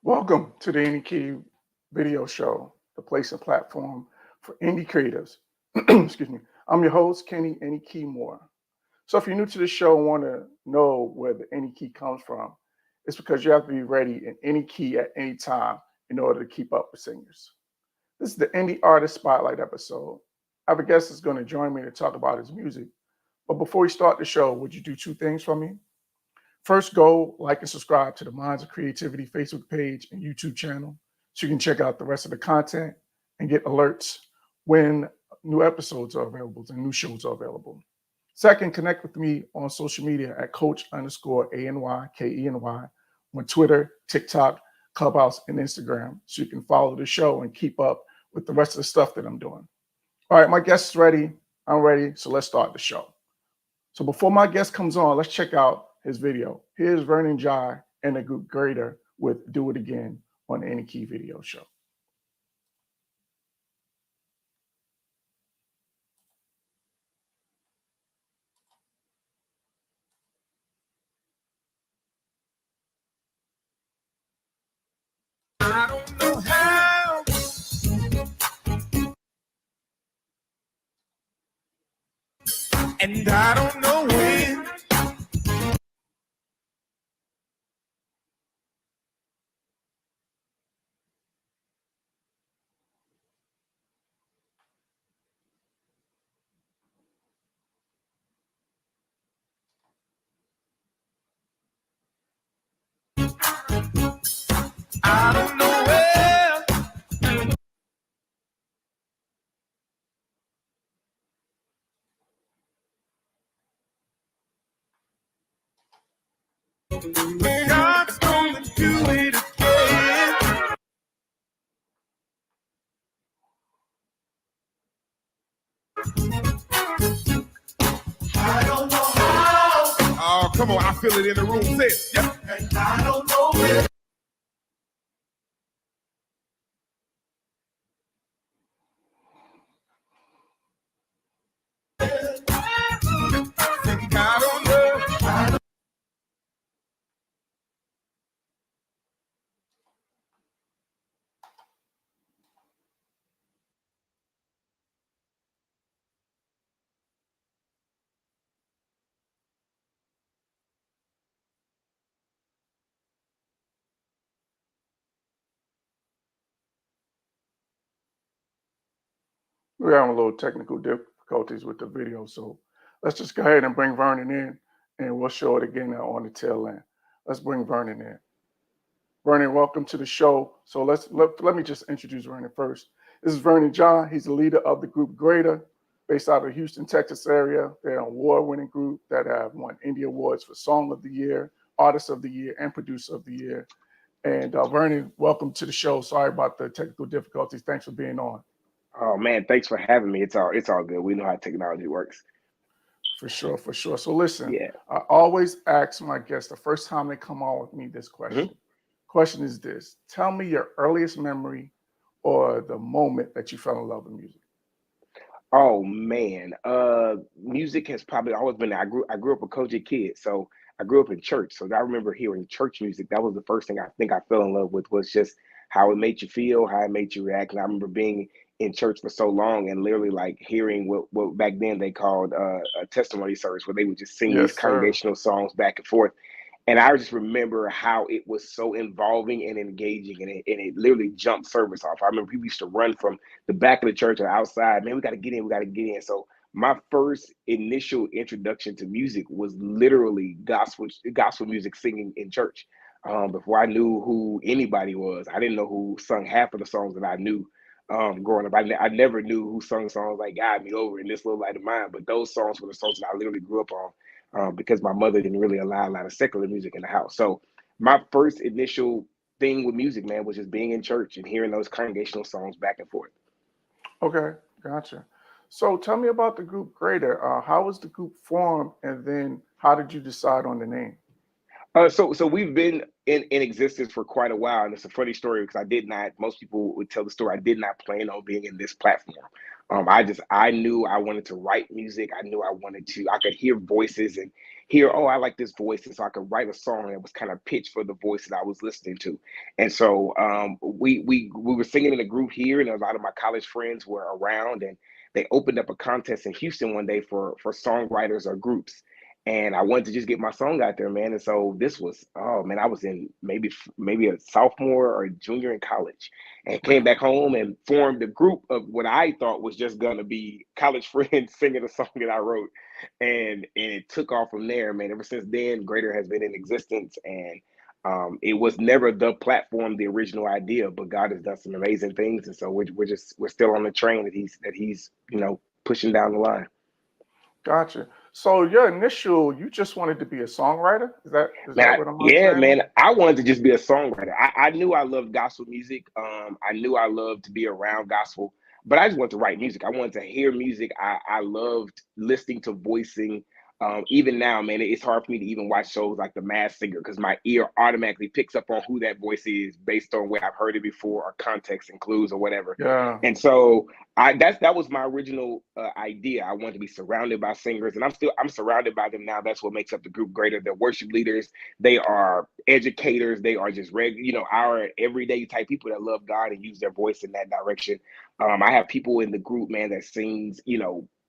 Welcome to the Any video show, the place and platform for indie creatives. Excuse me. I'm your host, Kenny Any Moore. So if you're new to the show and want to know where the any key comes from, it's because you have to be ready in any key at any time in order to keep up with singers. This is the Indie Artist Spotlight episode. I have a guest that's going to join me to talk about his music. But before we start the show, would you do two things for me? First, go like and subscribe to the Minds of Creativity Facebook page and YouTube channel so you can check out the rest of the content and get alerts when new episodes are available and new shows are available. Second, connect with me on social media at Coach_ANY, KENY, on Twitter, TikTok, Clubhouse, and Instagram so you can follow the show and keep up with the rest of the stuff that I'm doing. All right, my guest is ready. I'm ready, so let's start the show. So before my guest comes on, let's check out his video. Here's Vernon Jai and the group Greater with Do It Again on the Any Key video show. I don't know how. And I don't know when. I don't know where. But God's gonna do it again. I don't know how. Oh, come on, I feel it in the room. Say it. Yep. And I don't know where. And I don't know. We're having a little technical difficulties with the video, so let's just go ahead and bring Vernon in, and we'll show it again on the tail end. Let's bring Vernon in. Vernon, welcome to the show. So let me just introduce Vernon first. This is Vernon Jai. He's the leader of the group Greater, based out of the Houston, Texas area. They're an award-winning group that have won Indie Awards for Song of the Year, Artist of the Year, and Producer of the Year. And Vernon, welcome to the show. Sorry about the technical difficulties. Thanks for being on. Oh man, thanks for having me. It's all good. We know how technology works. For sure, for sure. So listen, Yeah. I always ask my guests the first time they come on with me this question. Mm-hmm. Question is this: tell me your earliest memory or the moment that you fell in love with music. Oh man, music has probably always been there. I grew up a Kojic kid, so I grew up in church. So I remember hearing church music. That was the first thing I think I fell in love with, was just how it made you feel, how it made you react. And I remember being in church for so long and literally like hearing what back then they called a testimony service, where they would just sing these Yes, sir. congregational songs back and forth. And I just remember how it was so involving and engaging, and it literally jumped service off. I remember people used to run from the back of the church or outside. Man, we got to get in. We got to get in. So my first initial introduction to music was literally gospel music, singing in church. Before I knew who anybody was, I didn't know who sung half of the songs that I knew. Growing up, I never knew who sung songs like "Guide Me Over" and "This Little Light of Mine," but those songs were the songs that I literally grew up on, because my mother didn't really allow a lot of secular music in the house. So my first initial thing with music, man, was just being in church and hearing those congregational songs back and forth. Okay, gotcha. So tell me about the group Greater. How was the group formed, and then how did you decide on the name? So we've been in existence for quite a while, and it's a funny story because I did not. Most people would tell the story. I did not plan on being in this platform. I knew I wanted to write music. I knew I wanted to. I could hear voices and hear, oh, I like this voice, and so I could write a song that was kind of pitched for the voice that I was listening to. And so we were singing in a group here, and a lot of my college friends were around, and they opened up a contest in Houston one day for songwriters or groups. And I wanted to just get my song out there, man. And so this was, oh man, I was in maybe a sophomore or a junior in college, and came back home and formed a group of what I thought was just gonna be college friends singing a song that I wrote, and it took off from there, man. Ever since then, Greater has been in existence, and it was never the platform, the original idea, but God has done some amazing things, and so we're still on the train that he's pushing down the line. Gotcha. So your initial, you just wanted to be a songwriter? Is that Man, what I'm yeah, understanding? man, I wanted to just be a songwriter. I knew I loved gospel music. I knew I loved to be around gospel, but I just wanted to write music. I wanted to hear music. I loved listening to voicing. Even now, man, it's hard for me to even watch shows like The Masked Singer because my ear automatically picks up on who that voice is based on where I've heard it before or context and clues or whatever. Yeah. And so that was my original idea. I wanted to be surrounded by singers, and I'm surrounded by them now. That's what makes up the group Greater. They're worship leaders, they are educators, they are just our everyday type people that love God and use their voice in that direction. I have people in the group, man, that sings,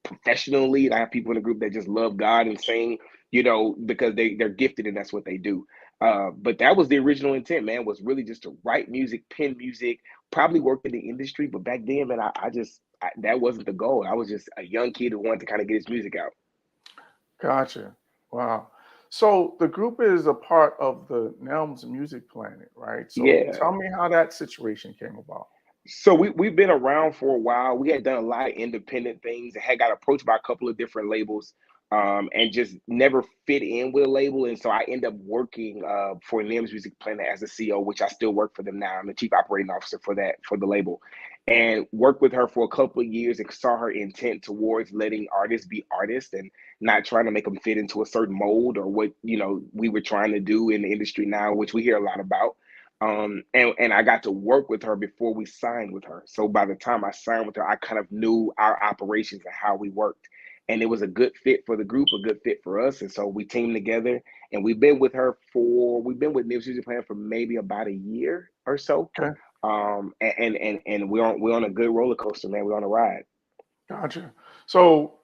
professionally, and I have people in the group that just love God and sing, because they're gifted and that's what they do. But that was the original intent, man, was really just to write music, pen music, probably work in the industry. But back then, man, that wasn't the goal. I was just a young kid who wanted to kind of get his music out. Gotcha. Wow. So the group is a part of the Nelms Music Planet, right? So Yeah. tell me how that situation came about. So we've been around for a while. We had done a lot of independent things and had got approached by a couple of different labels, and just never fit in with a label. And so I ended up working for NIMS Music Planet as a CEO, which I still work for them now. I'm the chief operating officer for the label, and worked with her for a couple of years and saw her intent towards letting artists be artists and not trying to make them fit into a certain mold or what we were trying to do in the industry now, which we hear a lot about. And I got to work with her before we signed with her. So by the time I signed with her, I kind of knew our operations and how we worked. And it was a good fit for the group, a good fit for us. And so we teamed together, and we've been with Nibs Music Plan for maybe about a year or so. Okay. And we're on a good roller coaster, man. We're on a ride. Gotcha. So,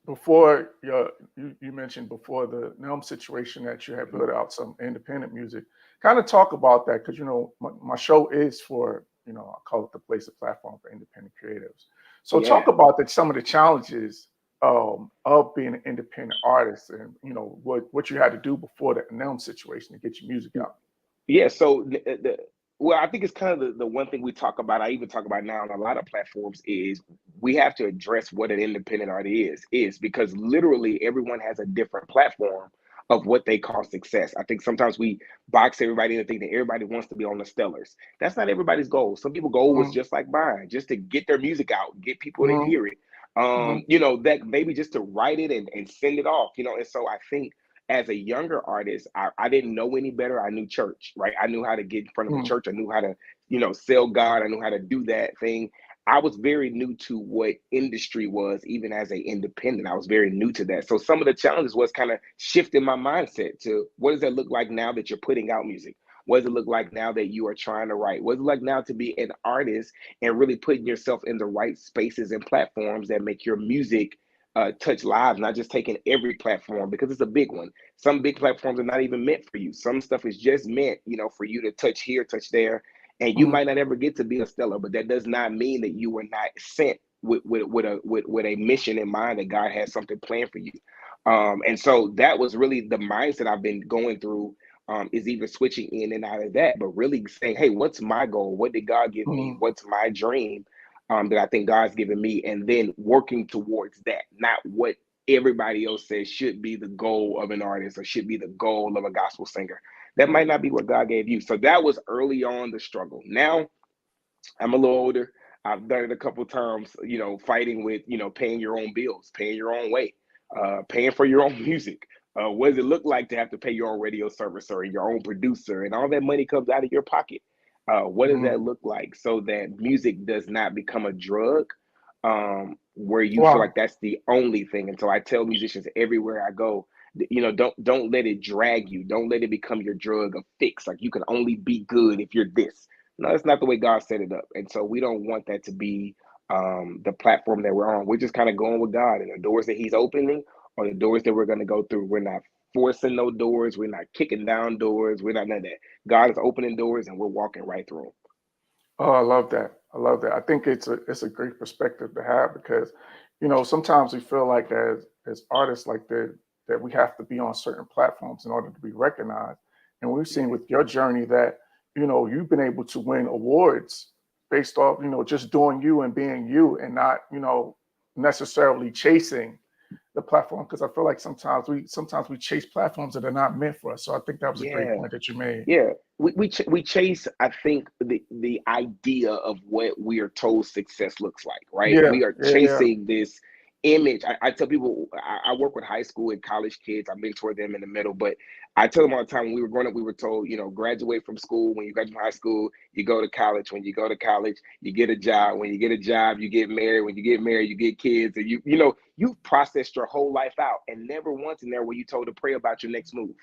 before you mentioned before the Nelm situation that you had built out some independent music. Kind of talk about that because my show is for I call it the place, a platform for independent creatives. So talk Yeah. about some of the challenges of being an independent artist, and what you had to do before the Nelm situation to get your music out. Yeah, so well, I think it's kind of the one thing we talk about. I even talk about now on a lot of platforms is we have to address what an independent artist is because literally everyone has a different platform of what they call success. I think sometimes we box everybody into thinking that everybody wants to be on the Stellars. That's not everybody's goal. Some people's goal was Mm-hmm. just like mine, just to get their music out, get people to Mm-hmm. hear it. That maybe just to write it and send it off, and so I think as a younger artist, I didn't know any better. I knew church, right? I knew how to get in front of a Mm-hmm. church. I knew how to, sell God. I knew how to do that thing. I was very new to what industry was, even as a independent. I was very new to that. So some of the challenges was kind of shifting my mindset to what does that look like now that you're putting out music? What does it look like now that you are trying to write? What does it like now to be an artist and really putting yourself in the right spaces and platforms that make your music touch lives, not just taking every platform because it's a big one. Some big platforms are not even meant for you. Some stuff is just meant, for you to touch here, touch there, and you Mm-hmm. might not ever get to be a stellar. But that does not mean that you were not sent with a mission in mind that God has something planned for you. And so that was really the mindset I've been going through. Is even switching in and out of that, but really saying, "Hey, what's my goal? What did God give me? Mm-hmm. What's my dream?" That I think God's given me, and then working towards that, not what everybody else says should be the goal of an artist or should be the goal of a gospel singer. That might not be what God gave you. So that was early on the struggle. Now I'm a little older. I've done it a couple times, fighting with, paying your own bills, paying your own way, paying for your own music. What does it look like to have to pay your own radio service or your own producer and all that money comes out of your pocket? What does Mm-hmm. that look like so that music does not become a drug where you feel Wow. like that's the only thing? And so I tell musicians everywhere I go, Don't let it drag you. Don't let it become your drug of fix. Like, you can only be good if you're this. No, that's not the way God set it up. And so we don't want that to be the platform that we're on. We're just kind of going with God, and the doors that He's opening are the doors that we're going to go through. We're not forcing no doors. We're not kicking down doors. We're not none of that. God is opening doors, and we're walking right through them. Oh, I love that. I love that. I think it's a great perspective to have because, sometimes we feel like as artists like that we have to be on certain platforms in order to be recognized. And we've seen with your journey that, you've been able to win awards based off, just doing you and being you and not, necessarily chasing the platform. Because I feel like sometimes we chase platforms that are not meant for us. So I think that was a great Yeah. point that you made. Yeah, we chase, I think, the idea of what we are told success looks like, right? Yeah, We are yeah, yeah. chasing this image. I tell people, I work with high school and college kids. I mentor them in the middle, but I tell them all the time, when we were growing up, we were told, graduate from school. When you graduate from high school, you go to college. When you go to college, you get a job. When you get a job, you get married. When you get married, you get kids. And you've processed your whole life out, and never once in there were you told to pray about your next move.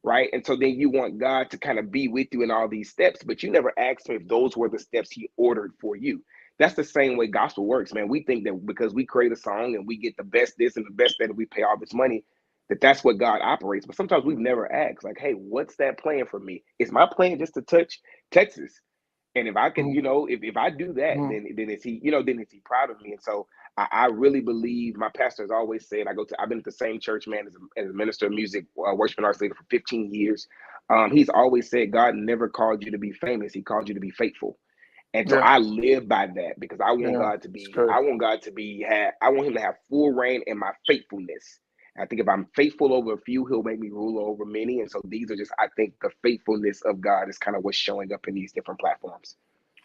Right. And so then you want God to kind of be with you in all these steps, but you never asked him if those were the steps he ordered for you. That's the same way gospel works, man. We think that because we create a song and we get the best this and the best that, and we pay all this money, that's what God operates. But sometimes we've never asked, like, hey, what's that plan for me? Is my plan just to touch Texas? And if I can, Mhm, if I do that, mhm. then is he, then is he proud of me? And so I really believe, my pastor has always said, I've been at the same church, man, as a minister of music, worship and arts leader for 15 years. He's always said God never called you to be famous; He called you to be faithful. And so Yeah, I live by that, because yeah. It's good. I want Him to have full reign in my faithfulness. I think if I'm faithful over a few, He'll make me rule over many. And so these are just, I think, the faithfulness of God is kind of what's showing up in these different platforms.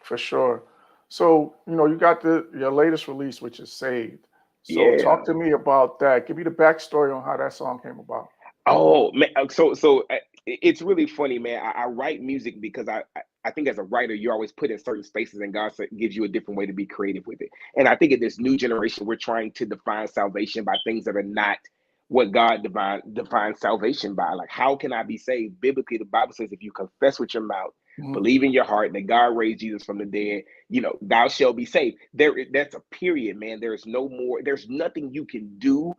For sure. So, you got your latest release, which is Saved. So Yeah. talk to me about that. Give me the backstory on how that song came about. Oh man, it's really funny, man. I write music because I think as a writer, you're always put in certain spaces, and God gives you a different way to be creative with it. And I think in this new generation, we're trying to define salvation by things that are not what God defines salvation by. Like, how can I be saved? Biblically, the Bible says, if you confess with your mouth, Mhm, believe in your heart that God raised Jesus from the dead, thou shalt be saved. That's a period, man. There's no more. There's nothing you can do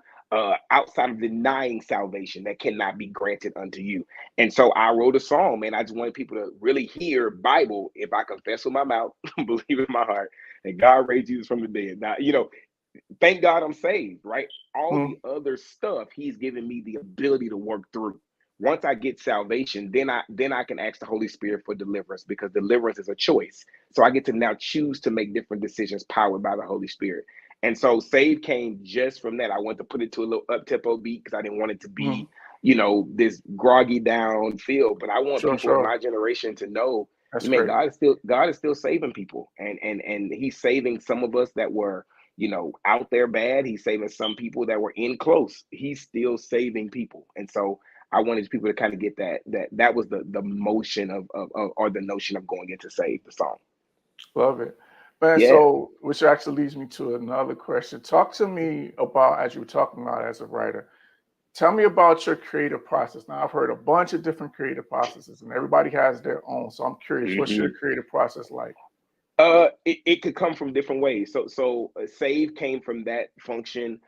outside of denying salvation that cannot be granted unto you. And so I wrote a song, man. I just wanted people to really hear Bible. If I confess with my mouth, believe in my heart that God raised Jesus from the dead. Now, thank God I'm saved, right? All mhm, the other stuff He's given me the ability to work through. Once I get salvation, then I can ask the Holy Spirit for deliverance, because deliverance is a choice. So I get to now choose to make different decisions powered by the Holy Spirit. And so save came just from that. I wanted to put it to a little up tempo beat because I didn't want it to mhm. be, this groggy down feel. But I want Sure, people in sure. my generation to know, That's man, great. God is still saving people, and He's saving some of us that were, out there bad. He's saving some people that were in close. He's still saving people. And so I wanted people to kind of get that was the motion of or the notion of going into Save the song. Love it. Man, Yeah. so which actually leads me to another question. Talk to me about, as you were talking about as a writer, tell me about your creative process. Now, I've heard a bunch of different creative processes, and everybody has their own. So I'm curious, what's your Mhm. creative process like? It could come from different ways. So Save came from that function.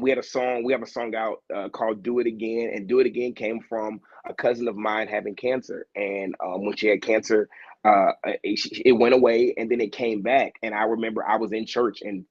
We have a song out called "Do It Again," and "Do It Again" came from a cousin of mine having cancer, and when she had cancer, it went away, and then it came back. And I remember I was in church, and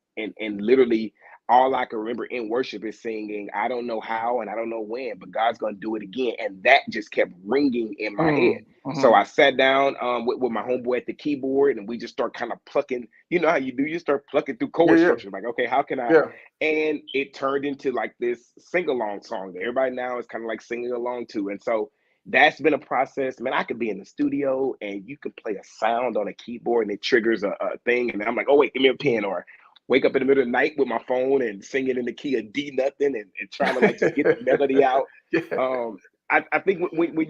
literally all I can remember in worship is singing, "I don't know how and I don't know when, but God's gonna do it again," and that just kept ringing in my head. Mm, So mhm. I sat down with my homeboy at the keyboard, and we just start kind of plucking. You know how you do? You start plucking through Yeah, chord yeah, structure. Like, okay, how can I? yeah. And it turned into like this sing along song that everybody now is kind of like singing along to. And so that's been a process. Man, I could be in the studio and you could play a sound on a keyboard and it triggers a thing. And I'm like, oh, wait, give me a pen. Or wake up in the middle of the night with my phone and sing it in the key of D nothing, and trying to like just get the melody out. Yeah, Um, I think when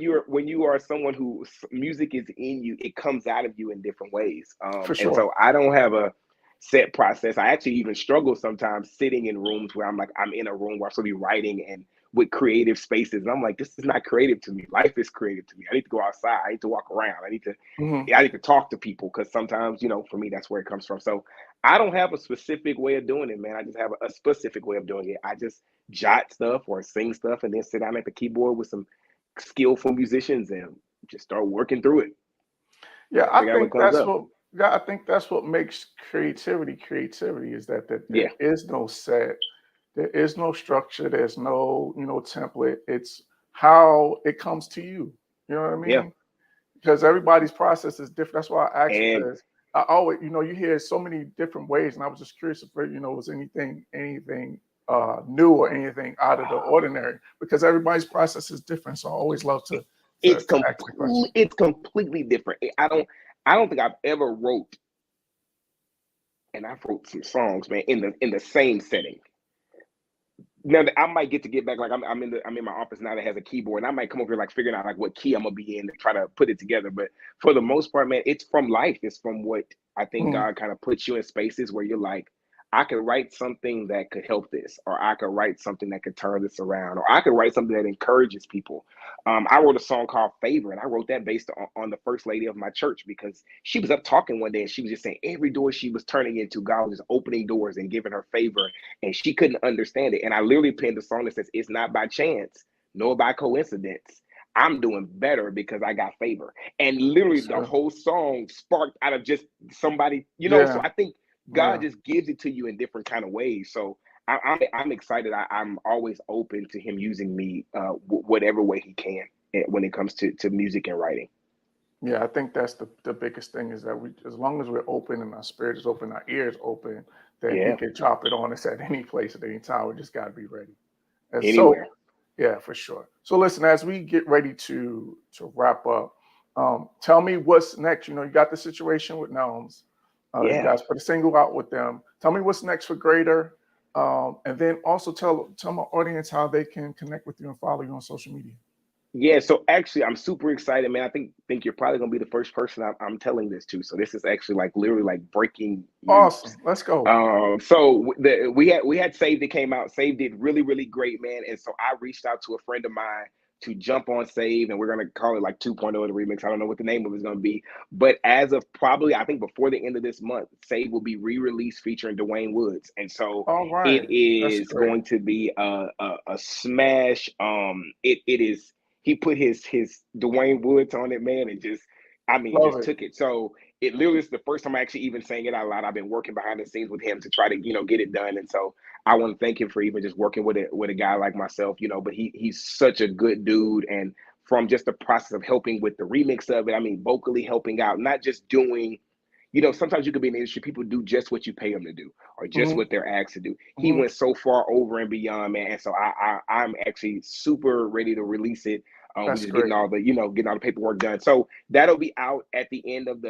you are someone who music is in you, it comes out of you in different ways. for And sure. so I don't have a set process. I actually even struggle sometimes sitting in rooms where I'm in a room where I'm supposed to be writing, and with creative spaces. And I'm like, this is not creative to me. Life is creative to me. I need to go outside. I need to walk around. I need to talk to people, because sometimes, for me, that's where it comes from. So I don't have a specific way of doing it, man. I just have a specific way of doing it. I just jot stuff or sing stuff and then sit down at the keyboard with some skillful musicians and just start working through it. Yeah, Figure out what comes up. I think that's what makes creativity is that there is no set, there is no structure, there's no, template. It's how it comes to you. You know what I mean? Yeah. Because everybody's process is different. That's why I asked you, And because I always, you hear so many different ways, and I was just curious if was anything new or anything out of the ordinary, because everybody's process is different. So I always love to ask the question. It's completely different. I don't think I've ever wrote, and I've wrote some songs, man, in the same setting. Now I might get back, like I'm in my office now that has a keyboard, and I might come over here like figuring out like what key I'm gonna be in and try to put it together. But for the most part, man, it's from life. It's from what I think God kind of puts you in spaces where you're like, I could write something that could help this, or I could write something that could turn this around, or I could write something that encourages people. I wrote a song called Favor, and I wrote that based on the first lady of my church, because she was up talking one day and she was just saying every door she was turning into, God was just opening doors and giving her favor, and she couldn't understand it. And I literally penned a song that says, it's not by chance, nor by coincidence. I'm doing better because I got favor. And literally the whole song sparked out of just somebody, so I think God just gives it to you in different kind of ways. So I'm excited. I'm always open to him using me whatever way he can when it comes to music and writing. Yeah, I think that's the biggest thing, is that as long as we're open and our spirit is open, our ears open, then he can drop it on us at any place at any time. We just got to be ready. And anywhere. So, yeah, for sure. So listen, as we get ready to wrap up, tell me what's next. You got the situation with Gnomes. You guys put a single out with them. Tell me what's next for Greater. And then also tell my audience how they can connect with you and follow you on social media. Yeah, so actually, I'm super excited, man. I think you're probably gonna be the first person I'm telling this to. So this is actually like literally like breaking news. Awesome, let's go. So we had Save that came out. Save did really, really great, man. And so I reached out to a friend of mine to jump on Save, and we're gonna call it like 2.0 the remix. I don't know what the name of it is gonna be, but as of probably I think before the end of this month, Save will be re-released featuring Dwayne Woods, and so it is going to be a smash. It is. He put his Dwayne Woods on it, man, and just took it. So it literally is the first time I actually even sang it out loud. I've been working behind the scenes with him to try to get it done, and so I want to thank him for even just working with a guy like myself, But he's such a good dude, and from just the process of helping with the remix of it, vocally helping out, not just doing. Sometimes you could be in the industry, people do just what you pay them to do or just what they're asked to do. He went so far over and beyond, man. And so I'm actually super ready to release it. We're just getting all the paperwork done. So that'll be out at the end of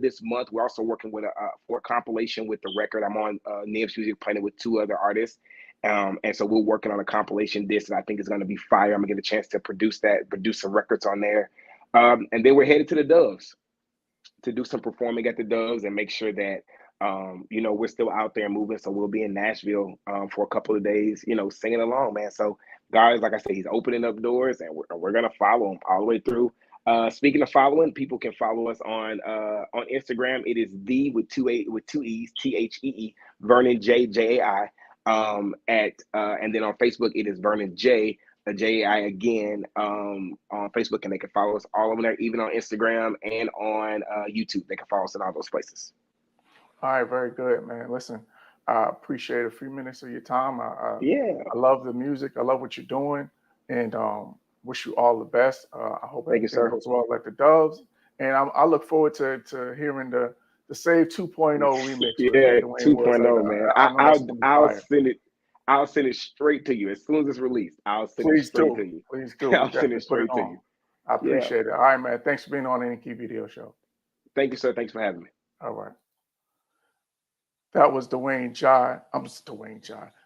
this month. We're also working with for a compilation with the record. I'm on Nibs Music Planet with 2 other artists. And so we're working on a compilation disc that I think is going to be fire. I'm gonna get a chance to produce some records on there. And then we're headed to the Doves to do some performing at the Doves and make sure that we're still out there moving. So we'll be in Nashville for a couple of days, singing along, man. So God, like I said, he's opening up doors, and we're gonna follow him all the way through. Speaking of following, people can follow us on Instagram. It is with 2 E's, THEE, Vernon Jai, Jai. And then on Facebook it is Vernon Jai, Jai again, on Facebook, and they can follow us all over there, even on Instagram and on YouTube. They can follow us in all those places. All right, very good, man. Listen, I appreciate a few minutes of your time. I love the music. I love what you're doing, and wish you all the best. I hope everything goes well at the Doves, and I look forward to hearing the Save 2.0 remix. Yeah, 2.0, man. I'll send it straight to you as soon as it's released. I'll send it straight to you. Please do. I'll send it straight to you. I appreciate it. All right, man. Thanks for being on the Key Video Show. Thank you, sir. Thanks for having me. All right. That was Vernon Jai.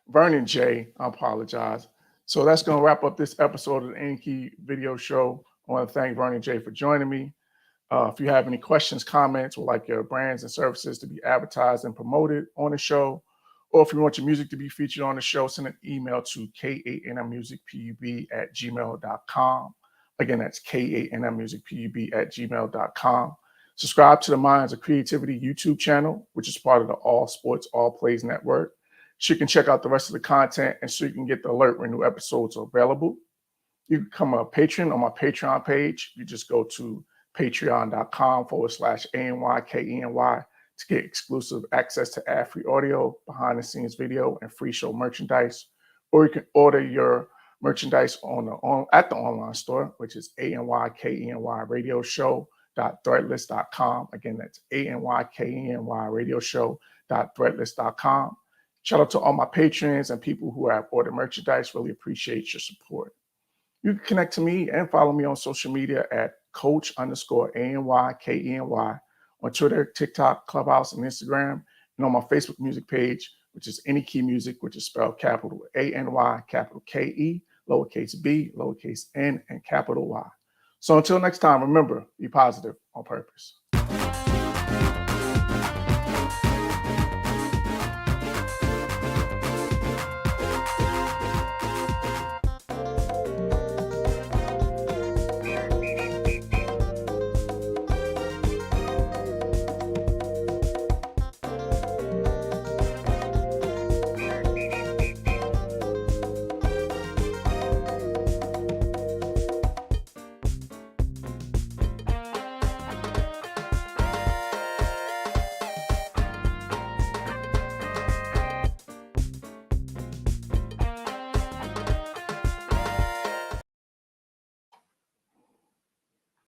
Vernon Jai. I apologize. So that's going to wrap up this episode of the Key Video Show. I want to thank Vernon Jai for joining me. If you have any questions, comments, or like your brands and services to be advertised and promoted on the show, Or if you want your music to be featured on the show, send an email to KANMmusicPUB@gmail.com. Again, that's KANMmusicPUB@gmail.com. Subscribe to the Minds of Creativity YouTube channel, which is part of the All Sports, All Plays network, so you can check out the rest of the content and so you can get the alert when new episodes are available. You can become a patron on my Patreon page. You just go to patreon.com/ANYKENY to get exclusive access to ad-free audio, behind-the-scenes video, and free show merchandise. Or you can order your merchandise at the online store, which is ANYKENYRadioshow.threadless.com. Again, that's ANYKENYRadioshow.threadless.com. Shout out to all my patrons and people who have ordered merchandise. Really appreciate your support. You can connect to me and follow me on social media at Coach_ANYKENY on Twitter, TikTok, Clubhouse, and Instagram, and on my Facebook music page, which is Any Key Music, which is spelled capital ANY, capital KE, lowercase b, lowercase n, and capital Y. So until next time, remember, be positive on purpose.